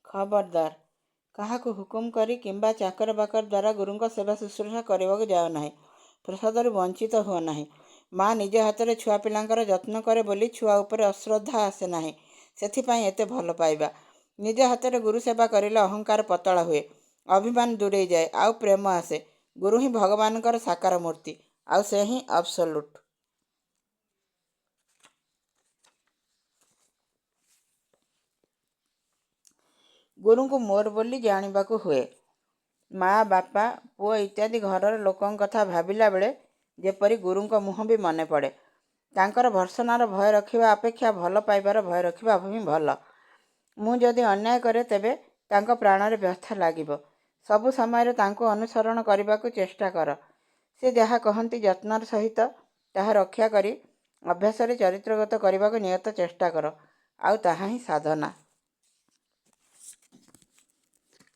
ଖବରଦାର କାହାକୁ ହୁକୁମ କରି କିମ୍ବା ଚାକର ବାକର ଦ୍ୱାରା ଗୁରୁଙ୍କ ସେବା ଶୁଶ୍ରୂଷା କରିବାକୁ ଯାଅ ନାହିଁ। ପ୍ରସାଦରୁ ବଞ୍ଚିତ ହୁଅ ନାହିଁ। ମା' ନିଜ ହାତରେ ଛୁଆ ପିଲାଙ୍କର ଯତ୍ନ କରେ ବୋଲି ଛୁଆ ଉପରେ ଅଶ୍ରଦ୍ଧା ଆସେ ନାହିଁ। ସେଥିପାଇଁ ଏତେ ଭଲ ପାଇବା। ନିଜ ହାତରେ ଗୁରୁ ସେବା କରିଲେ ଅହଙ୍କାର ପତଳା ହୁଏ, ଅଭିମାନ ଦୂରେଇ ଯାଏ, ଆଉ ପ୍ରେମ ଆସେ। ଗୁରୁ ହିଁ ଭଗବାନଙ୍କର ସାକାର ମୂର୍ତ୍ତି, ଆଉ ସେ ହିଁ ଆବସୋଲ୍ୟୁଟ୍। ଗୁରୁଙ୍କୁ ମୋର ବୋଲି ଜାଣିବାକୁ ହୁଏ। ମା, ବାପା, ପୁଅ ଇତ୍ୟାଦି ଘରର ଲୋକଙ୍କ କଥା ଭାବିଲା ବେଳେ ଯେପରି ଗୁରୁଙ୍କ ମୁହଁ ବି ମନେ ପଡ଼େ। ତାଙ୍କର ଭର୍ତ୍ସନାର ଭୟ ରଖିବା ଅପେକ୍ଷା ଭଲ ପାଇବାର ଭୟ ରଖିବା ହିଁ ଭଲ। ମୁଁ ଯଦି ଅନ୍ୟାୟ କରେ ତେବେ ତାଙ୍କ ପ୍ରାଣରେ ବ୍ୟଥା ଲାଗିବ। ସବୁ ସମୟରେ ତାଙ୍କୁ ଅନୁସରଣ କରିବାକୁ ଚେଷ୍ଟା କର। ସେ ଯାହା କହନ୍ତି ଯତ୍ନର ସହିତ ତାହା ରକ୍ଷା କରି ଅଭ୍ୟାସରେ ଚରିତ୍ରଗତ କରିବାକୁ ନିୟତ ଚେଷ୍ଟା କର, ଆଉ ତାହା ହିଁ ସାଧନା।